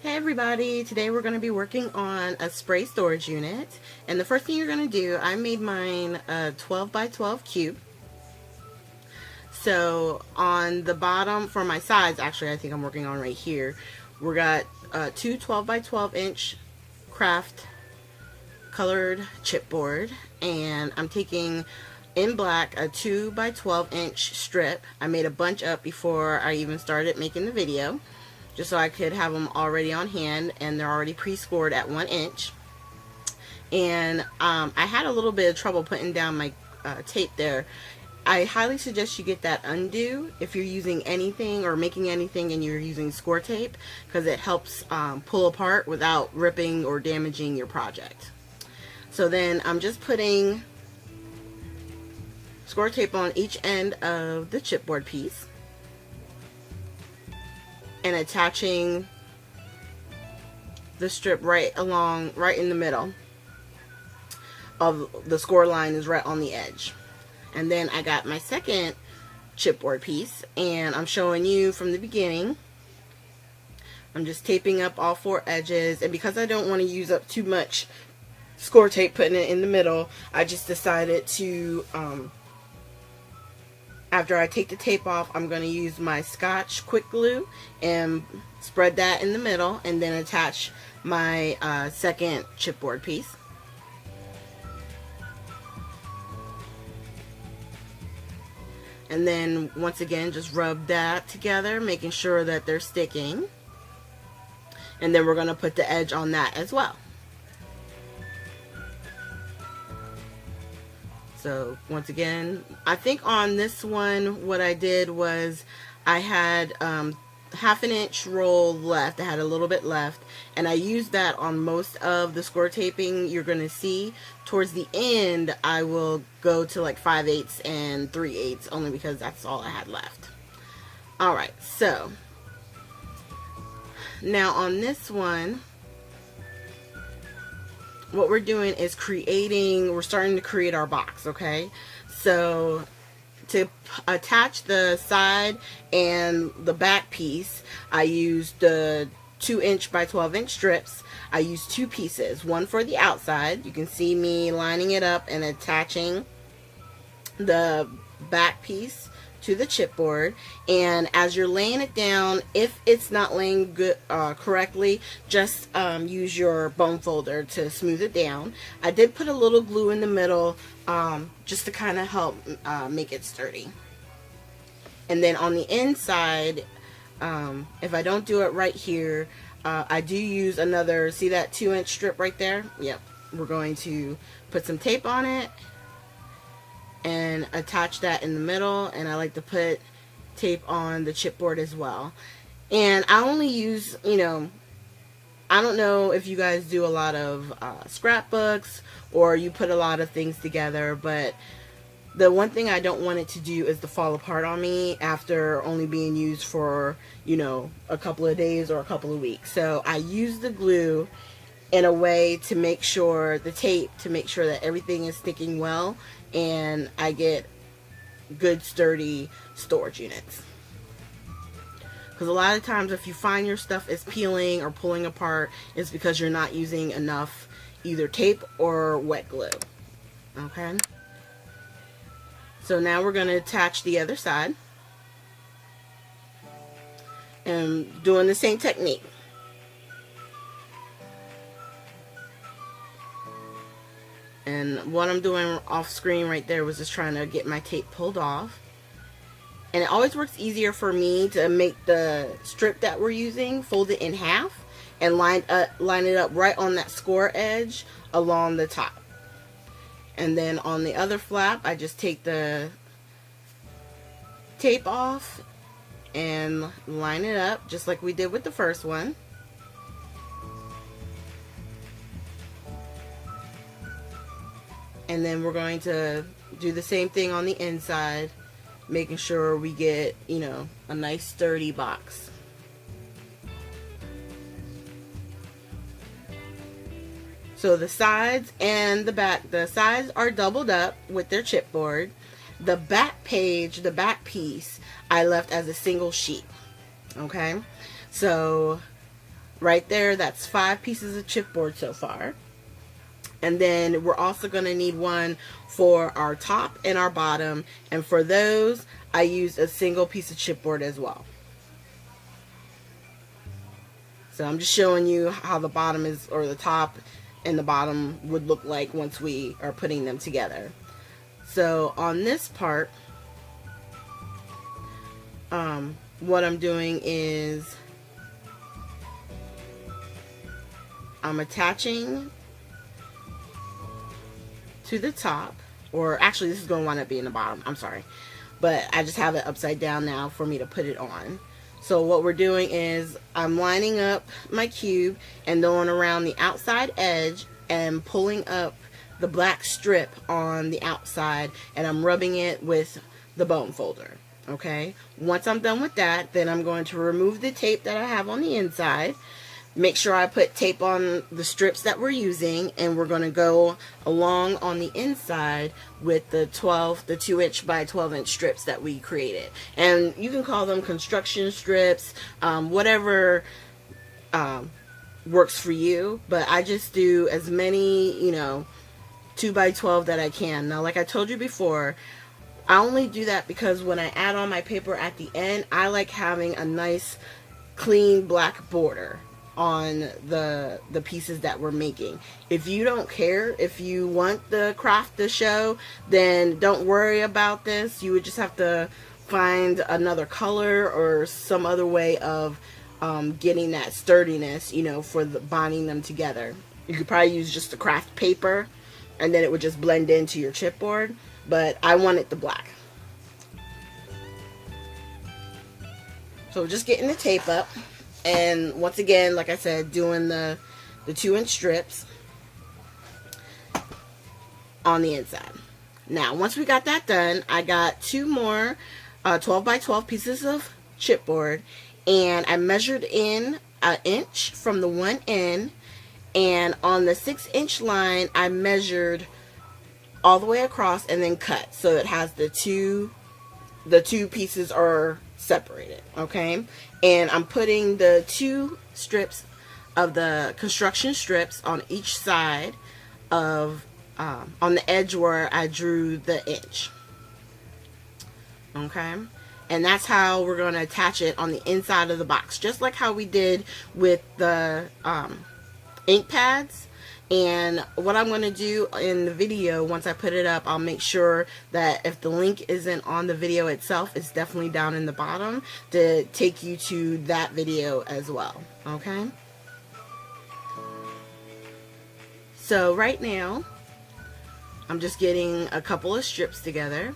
Hey everybody, today we're going to be working on a spray storage unit, and the first thing you're going to do, I made mine a 12 by 12 cube. So on the bottom, for my sides, actually I think I'm working on right here, we got two 12 by 12 inch craft colored chipboard, and I'm taking in black a 2 by 12 inch strip. I made a bunch up before I even started making the video, just so I could have them already on hand, and they're already pre-scored at 1 inch. And I had a little bit of trouble putting down my tape there. I highly suggest you get that undo if you're using anything or making anything and you're using score tape, because it helps pull apart without ripping or damaging your project. So then I'm just putting score tape on each end of the chipboard piece and attaching the strip right in the middle of the score line, is right on the edge. And then I got my second chipboard piece, and I'm showing you from the beginning. I'm just taping up all 4 edges, and because I don't want to use up too much score tape putting it in the middle, I just decided to after I take the tape off, I'm going to use my Scotch quick glue and spread that in the middle, and then attach my second chipboard piece. And then once again, just rub that together, making sure that they're sticking. And then we're going to put the edge on that as well. So once again, I think on this one, what I did was I had half an inch roll left. I had a little bit left, and I used that on most of the score taping you're going to see. Towards the end, I will go to like 5/8 and 3/8, only because that's all I had left. Alright, so now on this one, what we're doing is we're starting to create our box, okay? So to attach the side and the back piece, I used the 2 inch by 12 inch strips. I used 2 pieces, one for the outside. You can see me lining it up and attaching the back piece to the chipboard, and as you're laying it down, if it's not laying good correctly, just use your bone folder to smooth it down. I did put a little glue in the middle just to kind of help make it sturdy. And then on the inside, if I don't do it right here, I do use another, see that 2 inch strip right there? Yep, we're going to put some tape on it and attach that in the middle, and I like to put tape on the chipboard as well. And I only use, I don't know if you guys do a lot of scrapbooks or you put a lot of things together, but the one thing I don't want it to do is to fall apart on me after only being used for, a couple of days or a couple of weeks. So I use the glue in a way to make sure, the tape, to make sure that everything is sticking well, and I get good sturdy storage units. Because a lot of times if you find your stuff is peeling or pulling apart, it's because you're not using enough either tape or wet glue. Okay, so now we're going to attach the other side and doing the same technique. And what I'm doing off screen right there was just trying to get my tape pulled off. And it always works easier for me to make the strip that we're using, fold it in half, and line it up right on that score edge along the top. And then on the other flap, I just take the tape off and line it up just like we did with the first one. And then we're going to do the same thing on the inside, making sure we get, a nice sturdy box. So the sides and the back, the sides are doubled up with their chipboard. The back page, the back piece, I left as a single sheet. Okay, so right there, that's 5 pieces of chipboard so far. And then we're also going to need one for our top and our bottom. And for those, I used a single piece of chipboard as well. So I'm just showing you how the bottom is, or the top and the bottom would look like once we are putting them together. So on this part, what I'm doing is I'm attaching to the top, or actually this is going to wind up being the bottom, I'm sorry, but I just have it upside down now for me to put it on. So what we're doing is I'm lining up my cube and going around the outside edge and pulling up the black strip on the outside, and I'm rubbing it with the bone folder. Okay, once I'm done with that, then I'm going to remove the tape that I have on the inside. Make sure I put tape on the strips that we're using, and we're going to go along on the inside with the 2" by 12" strips that we created. And you can call them construction strips, whatever works for you, but I just do as many, 2 by 12 that I can. Now, like I told you before, I only do that because when I add on my paper at the end, I like having a nice clean black border on the pieces that we're making. If you don't care, if you want the craft to show, then don't worry about this. You would just have to find another color or some other way of getting that sturdiness, for bonding them together. You could probably use just the craft paper, and then it would just blend into your chipboard, but I wanted the black. So just getting the tape up. And once again, like I said, doing the 2" strips on the inside. Now, once we got that done, I got 2 more 12 by 12 pieces of chipboard, and I measured in 1 inch from the one end, and on the 6" line, I measured all the way across and then cut, so it has the two pieces are separated. Okay, and I'm putting the 2 strips of the construction strips on each side of on the edge where I drew the inch. Okay, and that's how we're going to attach it on the inside of the box, just like how we did with the ink pads. And what I'm going to do in the video, once I put it up, I'll make sure that if the link isn't on the video itself, it's definitely down in the bottom to take you to that video as well. Okay? So right now, I'm just getting a couple of strips together.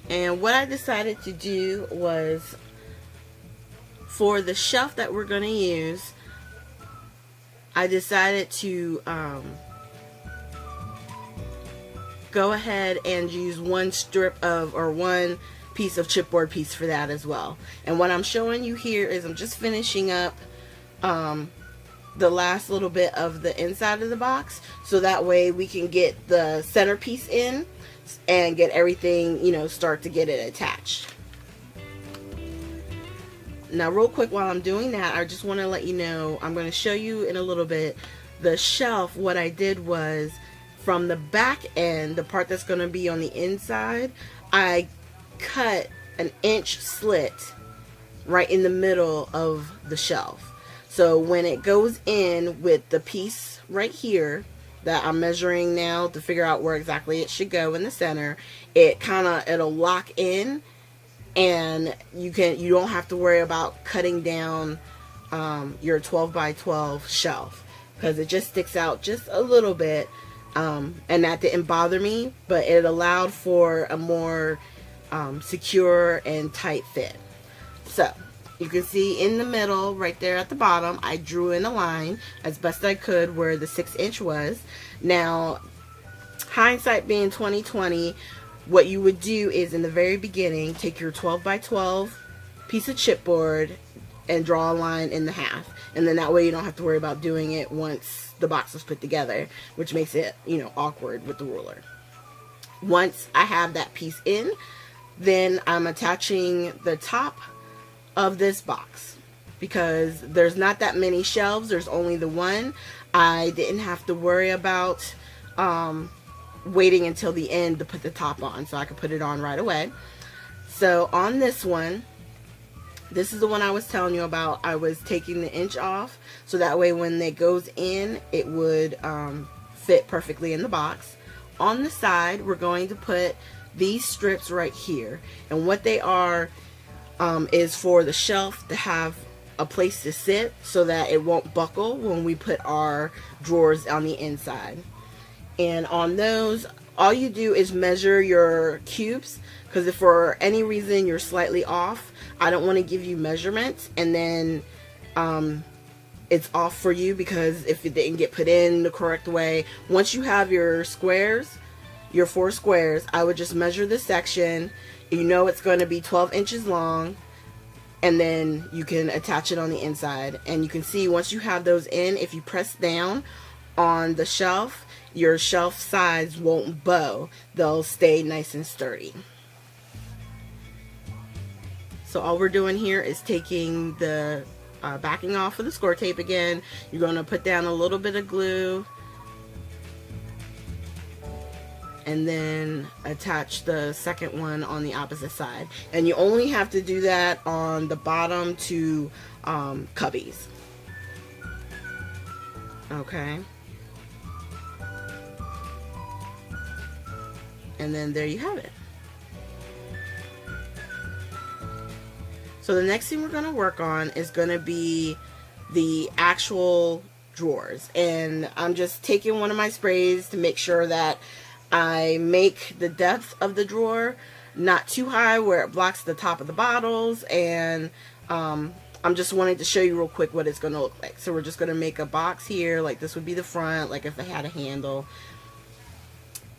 And what I decided to do was, for the shelf that we're going to use, I decided to go ahead and use 1 strip of, or 1 piece of chipboard piece for that as well. And what I'm showing you here is I'm just finishing up the last little bit of the inside of the box, so that way we can get the centerpiece in and get everything, start to get it attached. Now, real quick, while I'm doing that, I just want to let you know, I'm going to show you in a little bit the shelf. What I did was, from the back end, the part that's going to be on the inside, I cut an inch slit right in the middle of the shelf. So when it goes in with the piece right here that I'm measuring now to figure out where exactly it should go in the center, it'll lock in. And you don't have to worry about cutting down your 12 by 12 shelf, because it just sticks out just a little bit, and that didn't bother me, but it allowed for a more secure and tight fit. So you can see in the middle right there at the bottom, I drew in a line as best I could where the 6" was. Now, hindsight being 20/20, what you would do is, in the very beginning, take your 12 by 12 piece of chipboard and draw a line in the half, and then that way you don't have to worry about doing it once the box is put together, which makes it awkward with the ruler. Once I have that piece in, then I'm attaching the top of this box, because there's not that many shelves, there's only the one. I didn't have to worry about waiting until the end to put the top on, so I could put it on right away. So on this one, this is the one I was telling you about. I was taking the inch off so that way when it goes in, it would fit perfectly in the box. On the side, we're going to put these strips right here, and what they are is for the shelf to have a place to sit so that it won't buckle when we put our drawers on the inside. And on those, all you do is measure your cubes, because if for any reason you're slightly off, I don't want to give you measurements and then it's off for you, because if it didn't get put in the correct way. Once you have your squares, your 4 squares, I would just measure the section. You know it's going to be 12 inches long, and then you can attach it on the inside. And you can see once you have those in, if you press down on the shelf, your shelf sides won't bow. They'll stay nice and sturdy. So all we're doing here is taking the backing off of the score tape again. You're going to put down a little bit of glue and then attach the second one on the opposite side. And you only have to do that on the bottom 2 cubbies. Okay. And then there you have it. So the next thing we're going to work on is going to be the actual drawers. And I'm just taking one of my sprays to make sure that I make the depth of the drawer not too high where it blocks the top of the bottles. And I'm just wanting to show you real quick what it's going to look like. So we're just going to make a box here, like this would be the front, like if it had a handle.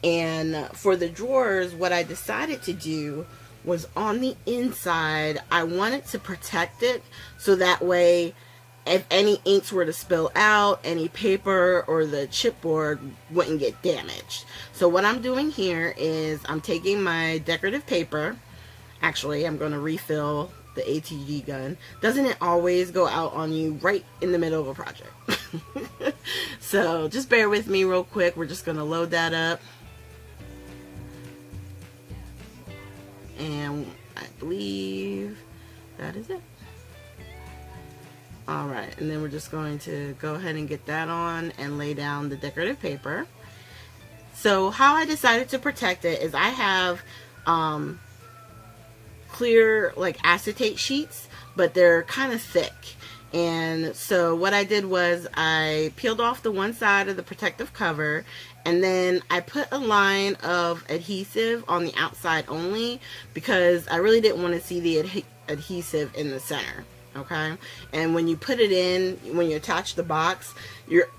And for the drawers, what I decided to do was on the inside, I wanted to protect it so that way if any inks were to spill out, any paper or the chipboard wouldn't get damaged. So what I'm doing here is I'm taking my decorative paper. Actually, I'm going to refill the ATG gun. Doesn't it always go out on you right in the middle of a project? So just bear with me real quick. We're just going to load that up. And I believe that is it. Alright, and then we're just going to go ahead and get that on and lay down the decorative paper. So how I decided to protect it is I have clear like acetate sheets, but they're kind of thick. And so what I did was I peeled off the one side of the protective cover, and then I put a line of adhesive on the outside only, because I really didn't want to see the adhesive in the center. Okay, and when you put it in, when you attach the box,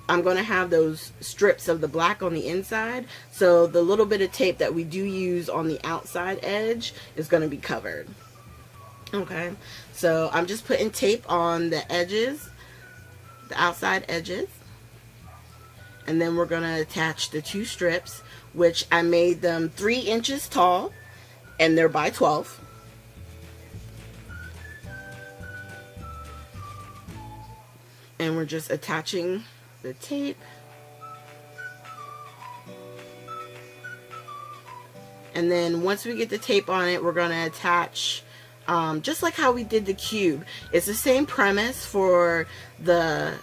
I'm going to have those strips of the black on the inside, so the little bit of tape that we do use on the outside edge is going to be covered. Okay, so I'm just putting tape on the edges, the outside edges, and then we're going to attach the 2 strips, which I made them 3 inches tall, and they're by 12. And we're just attaching the tape. And then once we get the tape on it, we're going to attach, just like how we did the cube. It's the same premise for the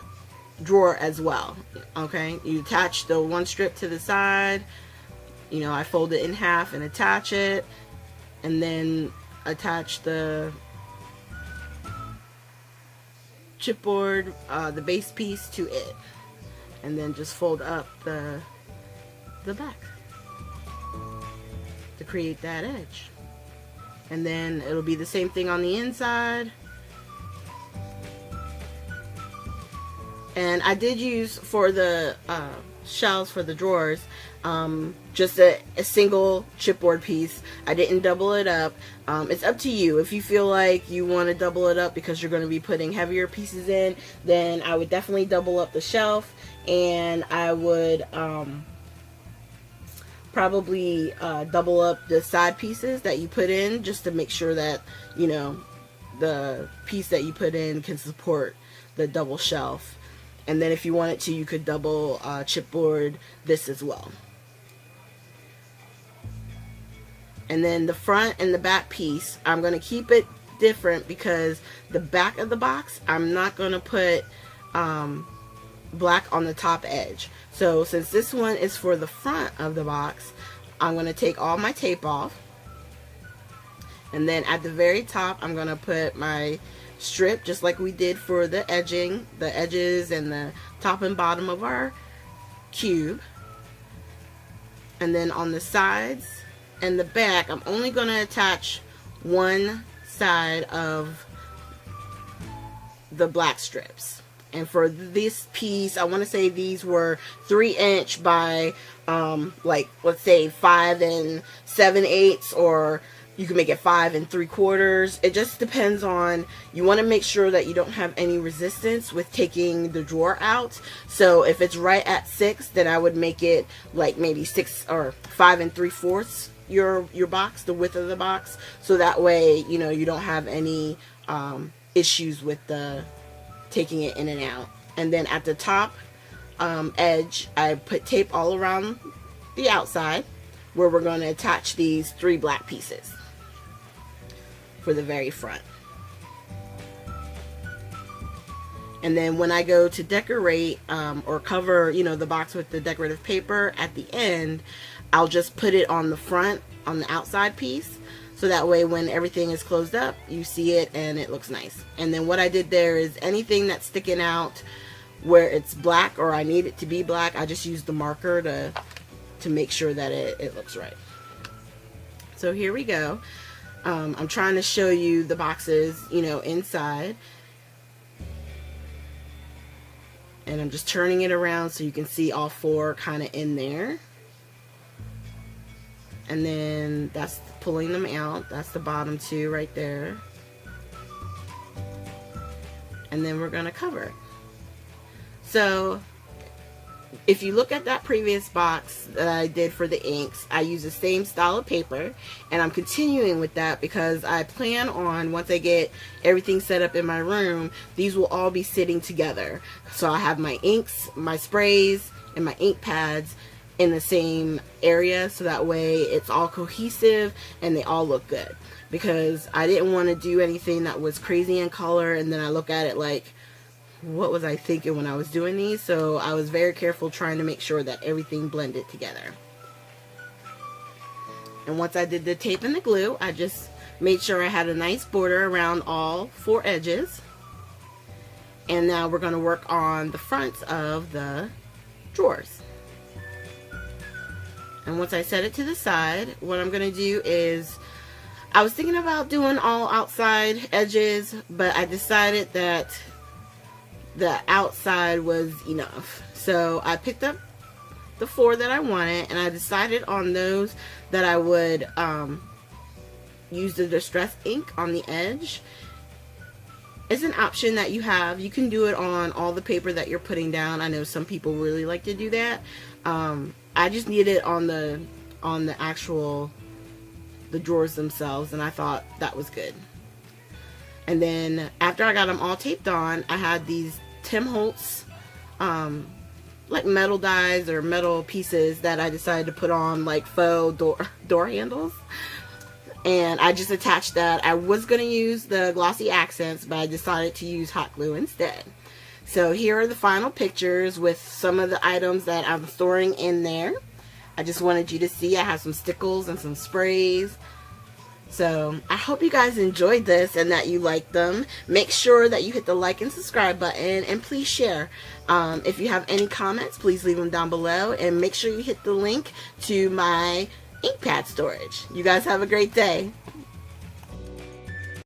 drawer as well. Okay, you attach the 1 strip to the side. You know, I fold it in half and attach it. And then attach the chipboard, the base piece to it, and then just fold up the back to create that edge. And then it'll be the same thing on the inside. And I did use for the shelves for the drawers just a single chipboard piece. I didn't double it up. It's up to you. If you feel like you want to double it up because you're going to be putting heavier pieces in, then I would definitely double up the shelf, and I would probably double up the side pieces that you put in, just to make sure that, you know, the piece that you put in can support the double shelf. And then if you wanted to, you could double chipboard this as well. And then the front and the back piece, I'm going to keep it different because the back of the box, I'm not going to put black on the top edge. So since this one is for the front of the box, I'm going to take all my tape off. And then at the very top, I'm going to put my strip, just like we did for the edging, the edges and the top and bottom of our cube. And then on the sides and the back, I'm only going to attach one side of the black strips. And for this piece, I want to say these were 3" by like, let's say 5 7/8, or you can make it 5 3/4. It just depends on, you want to make sure that you don't have any resistance with taking the drawer out. So if it's right at 6, then I would make it like maybe 6 or 5 3/4 your box, the width of the box, so that way, you know, you don't have any issues with the taking it in and out. And then at the top edge, I put tape all around the outside where we're going to attach these 3 black pieces for the very front. And then when I go to decorate or cover, you know, the box with the decorative paper at the end, I'll just put it on the front, on the outside piece, so that way when everything is closed up, you see it and it looks nice. And then what I did there is anything that's sticking out where it's black or I need it to be black, I just use the marker to make sure that it looks right. So here we go. I'm trying to show you the boxes, you know, inside. And I'm just turning it around so you can see all 4 kind of in there. And then that's pulling them out. That's the bottom 2 right there. And then we're going to cover it. So if you look at that previous box that I did for the inks, I use the same style of paper, and I'm continuing with that because I plan on, once I get everything set up in my room, these will all be sitting together. So I have my inks, my sprays, and my ink pads in the same area, so that way it's all cohesive and they all look good. Because I didn't want to do anything that was crazy in color and then I look at it like, what was I thinking when I was doing these? So I was very careful trying to make sure that everything blended together. And once I did the tape and the glue, I just made sure I had a nice border around all 4 edges. And now we're going to work on the fronts of the drawers. And once I set it to the side, what I'm going to do is, I was thinking about doing all outside edges, but I decided that the outside was enough. So I picked up the 4 that I wanted, and I decided on those that I would use the distress ink on the edge. It's an option that you have. You can do it on all the paper that you're putting down. I know some people really like to do that. I just need it on the actual the drawers themselves, and I thought that was good. And then after I got them all taped on, I had these Tim Holtz like metal dies or metal pieces that I decided to put on like faux door handles, and I just attached that. I was going to use the glossy accents, but I decided to use hot glue instead. So here are the final pictures with some of the items that I'm storing in there. I just wanted you to see I have some stickles and some sprays. So I hope you guys enjoyed this and that you liked them. Make sure that you hit the like and subscribe button, and please share. If you have any comments, please leave them down below, and make sure you hit the link to my ink pad storage. You guys have a great day.